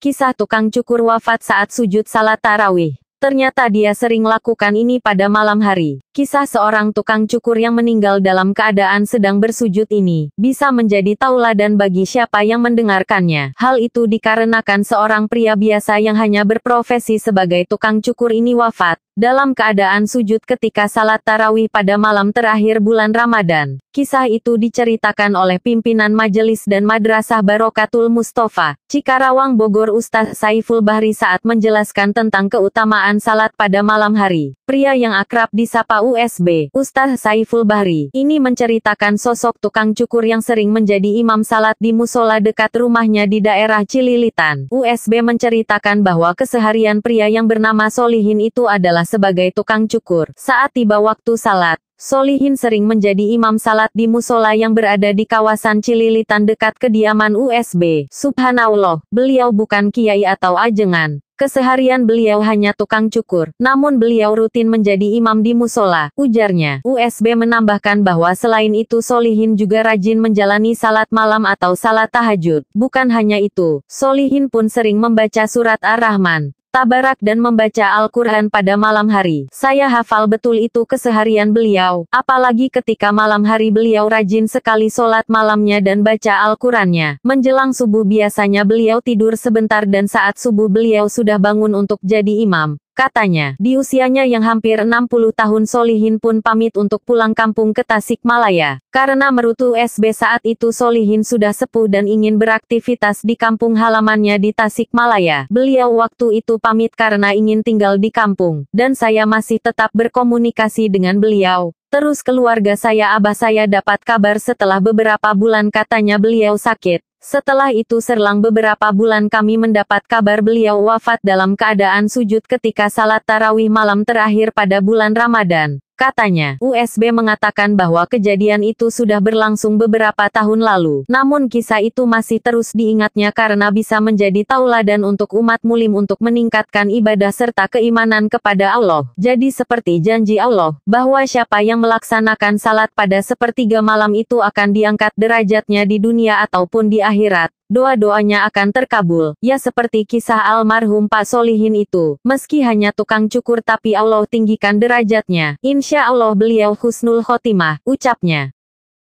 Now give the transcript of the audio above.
Kisah tukang cukur wafat saat sujud salat tarawih. Ternyata dia sering lakukan ini pada malam hari. Kisah seorang tukang cukur yang meninggal dalam keadaan sedang bersujud ini bisa menjadi tauladan bagi siapa yang mendengarkannya. Hal itu dikarenakan seorang pria biasa yang hanya berprofesi sebagai tukang cukur ini wafat dalam keadaan sujud ketika salat tarawih pada malam terakhir bulan Ramadan. Kisah itu diceritakan oleh pimpinan Majelis dan Madrasah Barokatul Mustofa, Cikarawang Bogor, Ustaz Saiful Bahri saat menjelaskan tentang keutamaan salat pada malam hari. Pria yang akrab disapa USB, Ustaz Saiful Bahri, ini menceritakan sosok tukang cukur yang sering menjadi imam salat di musola dekat rumahnya di daerah Cililitan. USB menceritakan bahwa keseharian pria yang bernama Solihin itu adalah sebagai tukang cukur. Saat tiba waktu salat, Solihin sering menjadi imam salat di musola yang berada di kawasan Cililitan dekat kediaman USB. Subhanallah, beliau bukan kiai atau ajengan. Keseharian beliau hanya tukang cukur, namun beliau rutin menjadi imam di musola, ujarnya. USB menambahkan bahwa selain itu Solihin juga rajin menjalani salat malam atau salat tahajud. Bukan hanya itu, Solihin pun sering membaca surat Ar-Rahman, Tabarak dan membaca Al-Quran pada malam hari. Saya hafal betul itu keseharian beliau, apalagi ketika malam hari beliau rajin sekali sholat malamnya dan baca Al-Qurannya. Menjelang subuh biasanya beliau tidur sebentar dan saat subuh beliau sudah bangun untuk jadi imam. Katanya, di usianya yang hampir 60 tahun Solihin pun pamit untuk pulang kampung ke Tasikmalaya. Karena menurut USB saat itu Solihin sudah sepuh dan ingin beraktivitas di kampung halamannya di Tasikmalaya. Beliau waktu itu pamit karena ingin tinggal di kampung, dan saya masih tetap berkomunikasi dengan beliau. Terus keluarga saya, abah saya dapat kabar setelah beberapa bulan katanya beliau sakit. Setelah itu selang beberapa bulan kami mendapat kabar beliau wafat dalam keadaan sujud ketika salat tarawih malam terakhir pada bulan Ramadan. Katanya, USB mengatakan bahwa kejadian itu sudah berlangsung beberapa tahun lalu. Namun kisah itu masih terus diingatnya karena bisa menjadi tauladan untuk umat muslim untuk meningkatkan ibadah serta keimanan kepada Allah. Jadi seperti janji Allah, bahwa siapa yang melaksanakan salat pada sepertiga malam itu akan diangkat derajatnya di dunia ataupun di akhirat. Doa-doanya akan terkabul, ya seperti kisah almarhum Pak Solihin itu. Meski hanya tukang cukur tapi Allah tinggikan derajatnya. Insya Allah beliau husnul khotimah, ucapnya.